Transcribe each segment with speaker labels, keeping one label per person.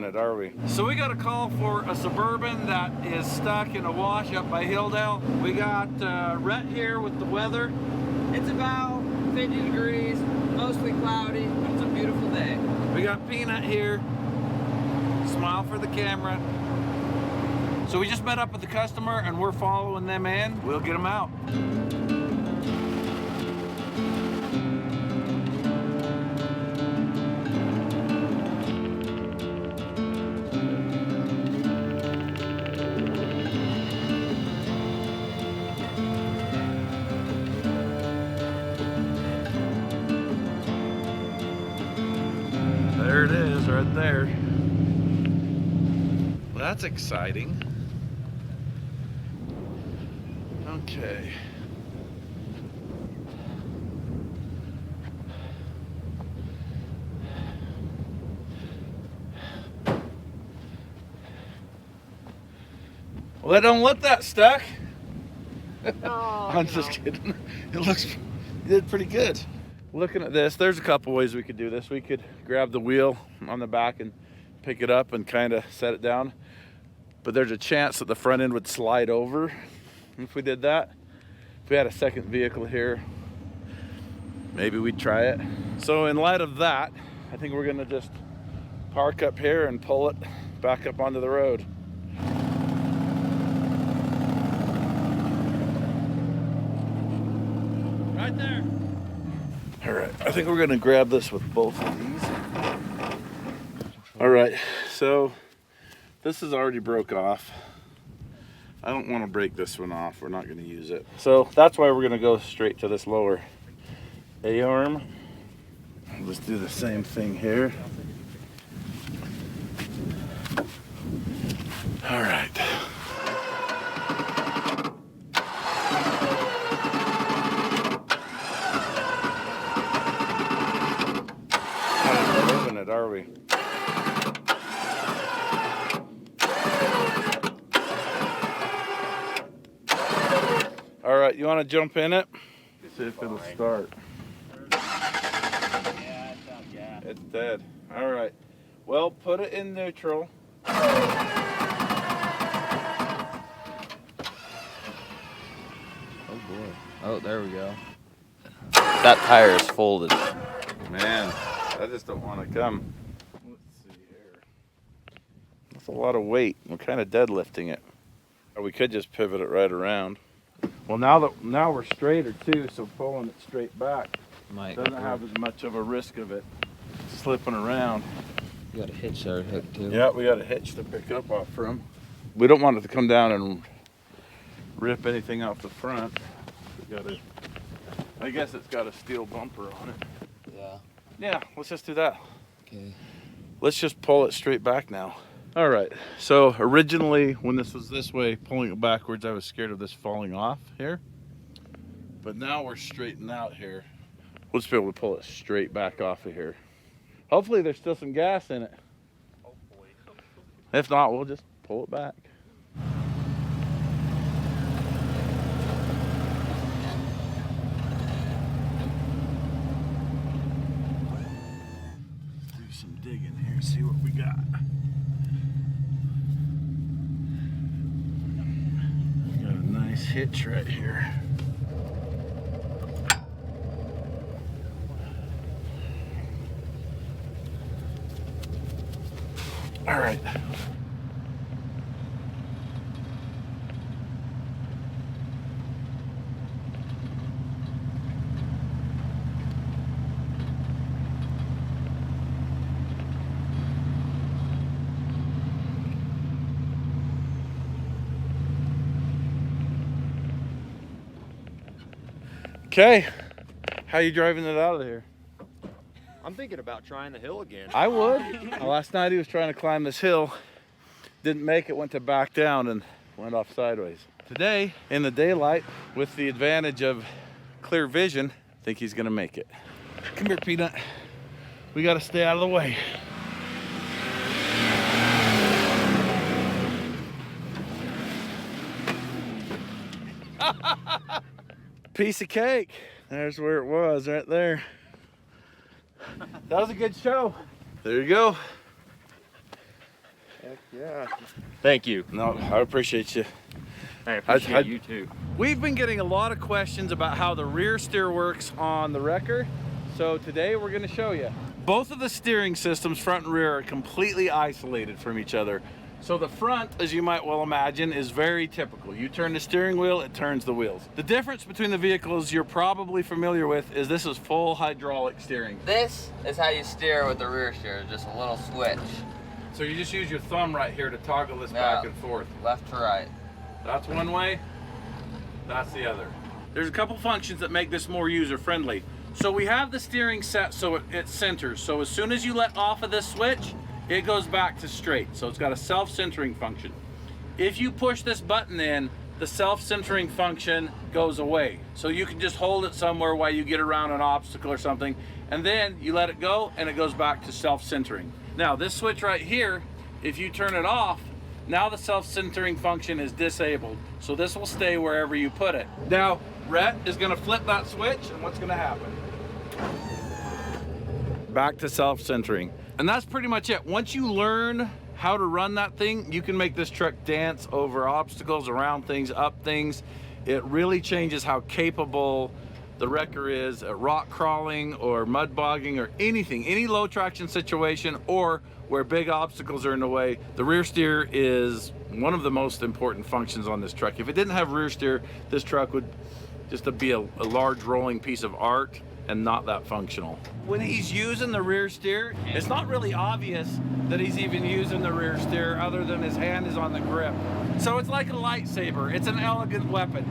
Speaker 1: it, are we? So we got a call for a Suburban that is stuck in a wash up by Hilldale. We got Rhett here with the weather.
Speaker 2: It's about 50 degrees, mostly cloudy. It's a beautiful day.
Speaker 1: We got Peanut here. Smile for the camera. So we just met up with the customer and we're following them in. We'll get them out. There it is, right there. Well, that's exciting. Okay. Well, it don't look that stuck.
Speaker 2: Oh,
Speaker 1: I'm just kidding. It looks, you did pretty good. Looking at this, there's a couple ways we could do this. We could grab the wheel on the back and pick it up and kind of set it down. But there's a chance that the front end would slide over if we did that. If we had a second vehicle here, maybe we'd try it. So in light of that, I think we're gonna just park up here and pull it back up onto the road. Right there. All right, I think we're gonna grab this with both of these. All right, so this is already broke off. I don't want to break this one off. We're not going to use it. So that's why we're going to go straight to this lower A-arm. Let's do the same thing here. All right. Not moving it, are we? All right, you want to jump in it? See if it'll start.
Speaker 2: Yeah, it's out, yeah.
Speaker 1: It's dead. All right. Well, put it in neutral.
Speaker 2: Oh boy. Oh, there we go. That tire is folded.
Speaker 1: Man, I just don't want to come. Let's see here. That's a lot of weight. We're kind of deadlifting it. Or we could just pivot it right around. Well, now we're straighter too, so pulling it straight back doesn't have as much of a risk of it slipping around.
Speaker 2: You got a hitch there hooked too.
Speaker 1: Yeah, we got a hitch to pick up off from. We don't want it to come down and rip anything off the front. We gotta, I guess it's got a steel bumper on it.
Speaker 2: Yeah.
Speaker 1: Yeah, let's just do that.
Speaker 2: Okay.
Speaker 1: Let's just pull it straight back now. All right, so originally when this was this way, pulling it backwards, I was scared of this falling off here. But now we're straightened out here. We'll just be able to pull it straight back off of here. Hopefully there's still some gas in it.
Speaker 2: Hopefully.
Speaker 1: If not, we'll just pull it back. Do some digging here, see what we got. Got a nice hitch right here. All right. Okay, how you driving it out of here?
Speaker 3: I'm thinking about trying the hill again.
Speaker 1: I would. Last night he was trying to climb this hill, didn't make it, went to back down and went off sideways. Today, in the daylight, with the advantage of clear vision, I think he's gonna make it. Come here, Peanut. We gotta stay out of the way. Piece of cake. There's where it was, right there. That was a good show. There you go.
Speaker 3: Heck yeah. Thank you.
Speaker 1: No, I appreciate you.
Speaker 3: I appreciate you too.
Speaker 1: We've been getting a lot of questions about how the rear steer works on the wrecker. So today we're going to show you. Both of the steering systems, front and rear, are completely isolated from each other. So the front, as you might well imagine, is very typical. You turn the steering wheel, it turns the wheels. The difference between the vehicles you're probably familiar with is this is full hydraulic steering.
Speaker 2: This is how you steer with the rear steer, just a little switch.
Speaker 1: So you just use your thumb right here to toggle this back and forth.
Speaker 2: Left to right.
Speaker 1: That's one way, that's the other. There's a couple functions that make this more user-friendly. So we have the steering set so it centers. So as soon as you let off of this switch, it goes back to straight. So it's got a self-centering function. If you push this button in, the self-centering function goes away. So you can just hold it somewhere while you get around an obstacle or something, and then you let it go and it goes back to self-centering. Now this switch right here, if you turn it off, now the self-centering function is disabled. So this will stay wherever you put it. Now, Rhett is gonna flip that switch, and what's gonna happen? Back to self-centering. And that's pretty much it. Once you learn how to run that thing, you can make this truck dance over obstacles, around things, up things. It really changes how capable the wrecker is at rock crawling or mud bogging or anything, any low traction situation or where big obstacles are in the way. The rear steer is one of the most important functions on this truck. If it didn't have rear steer, this truck would just be a large rolling piece of art and not that functional. When he's using the rear steer, it's not really obvious that he's even using the rear steer other than his hand is on the grip. So it's like a lightsaber. It's an elegant weapon.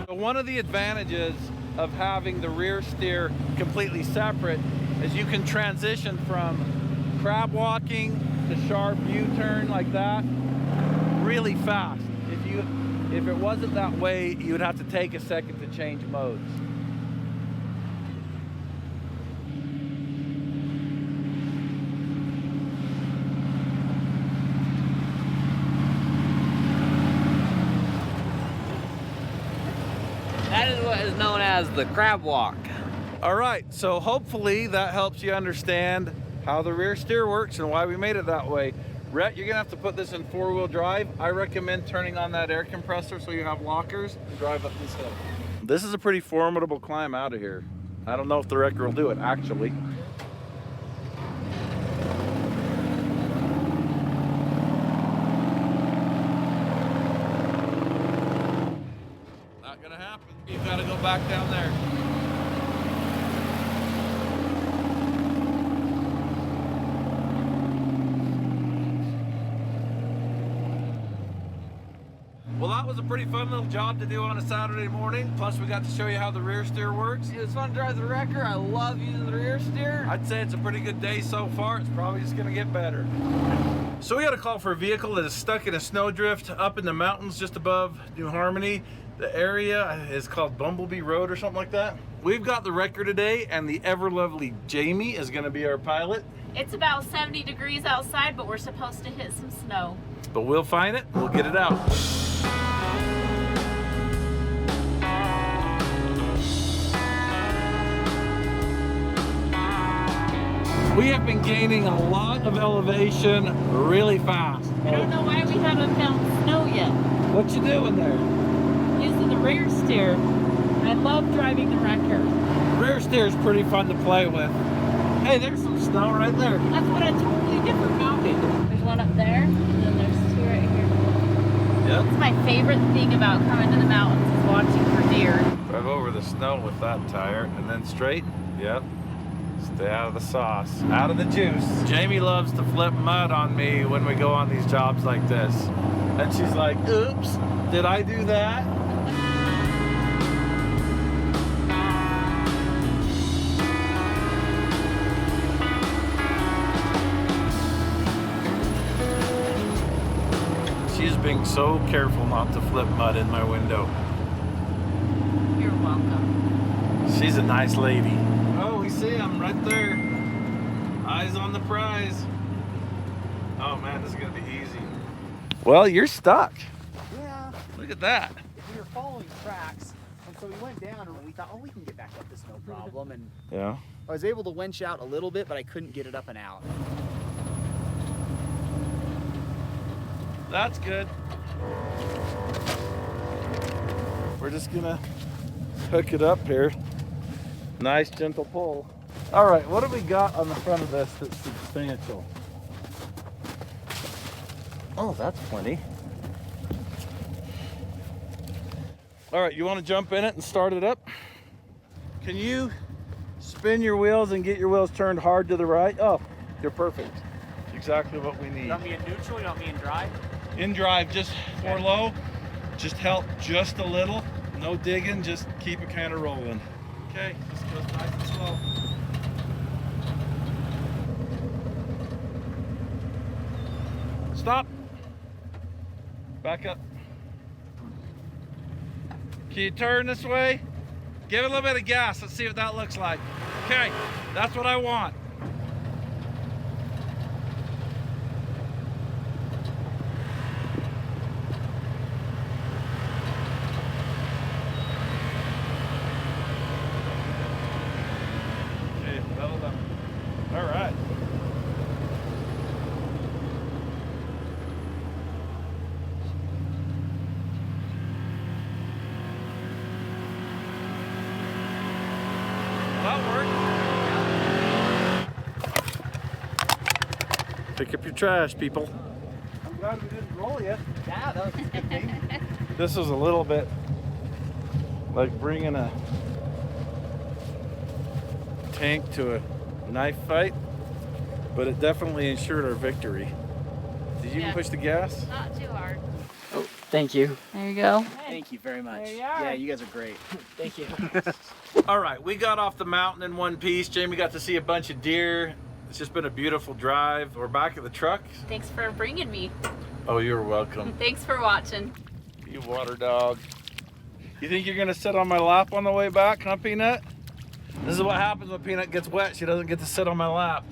Speaker 1: One of the advantages of having the rear steer completely separate is you can transition from crab walking to sharp U-turn like that really fast. If it wasn't that way, you would have to take a second to change modes.
Speaker 2: That is what is known as the crab walk.
Speaker 1: All right, so hopefully that helps you understand how the rear steer works and why we made it that way. Rhett, you're gonna have to put this in 4-wheel drive. I recommend turning on that air compressor so you have lockers and drive up this hill. This is a pretty formidable climb out of here. I don't know if the wrecker will do it, actually. Not gonna happen. You've gotta go back down there. Well, that was a pretty fun little job to do on a Saturday morning. Plus, we got to show you how the rear steer works.
Speaker 2: It was fun to drive the wrecker. I love using the rear steer.
Speaker 1: I'd say it's a pretty good day so far. It's probably just gonna get better. So we got a call for a vehicle that is stuck in a snowdrift up in the mountains just above New Harmony. The area is called Bombi Road or something like that. We've got the wrecker today, and the ever lovely Jamie is gonna be our pilot.
Speaker 4: It's about 70 degrees outside, but we're supposed to hit some snow.
Speaker 1: But we'll find it, we'll get it out. We have been gaining a lot of elevation really fast.
Speaker 4: I don't know why we haven't found snow yet.
Speaker 1: What you doing there?
Speaker 4: Using the rear steer. I love driving the wrecker.
Speaker 1: Rear steer is pretty fun to play with. Hey, there's some snow right there.
Speaker 4: That's what a totally different mountain. There's one up there, and then there's two right here.
Speaker 1: Yep.
Speaker 4: That's my favorite thing about coming to the mountains is watching for deer.
Speaker 1: Drive over the snow with that tire and then straight. Yep. Stay out of the sauce, out of the juice. Jamie loves to flip mud on me when we go on these jobs like this. And she's like, oops, did I do that? She's being so careful not to flip mud in my window.
Speaker 4: You're welcome.
Speaker 1: She's a nice lady. Oh, we see him right there. Eyes on the prize. Oh man, this is gonna be easy. Well, you're stuck.
Speaker 5: Yeah,
Speaker 1: Look at that.
Speaker 5: we were following tracks, and so we went down and we thought, oh, we can get back up this, no problem. And
Speaker 1: Yeah.
Speaker 5: I was able to winch out a little bit, but I couldn't get it up and out.
Speaker 1: That's good. We're just gonna hook it up here. Nice gentle pull. All right, what have we got on the front of this that's substantial? Oh, that's plenty. All right, you want to jump in it and start it up? Can you spin your wheels and get your wheels turned hard to the right? Oh, you're perfect. Exactly what we need.
Speaker 5: You want me in neutral? You want me in drive?
Speaker 1: In drive, just for low. Just help just a little. No digging, just keep it kind of rolling. Okay, just goes nice and slow. Stop. Back up. Can you turn this way? Give it a little bit of gas. Let's see what that looks like. Okay, that's what I want. Okay, settle down. All right. Pick up your trash, people. I'm glad we didn't roll you.
Speaker 5: Yeah, that was a good thing.
Speaker 1: This was a little bit like bringing a tank to a knife fight, but it definitely ensured our victory. Did you even push the gas?
Speaker 4: Not too hard.
Speaker 5: Oh, thank you.
Speaker 4: There you go.
Speaker 5: Thank you very much.
Speaker 4: There you are.
Speaker 5: Yeah, you guys are great. Thank you.
Speaker 1: All right, we got off the mountain in one piece. Jamie got to see a bunch of deer. It's just been a beautiful drive. We're back at the truck.
Speaker 4: Thanks for bringing me.
Speaker 1: Oh, you're welcome.
Speaker 4: Thanks for watching.
Speaker 1: You water dog. You think you're gonna sit on my lap on the way back, huh, Peanut? This is what happens when Peanut gets wet. She doesn't get to sit on my lap.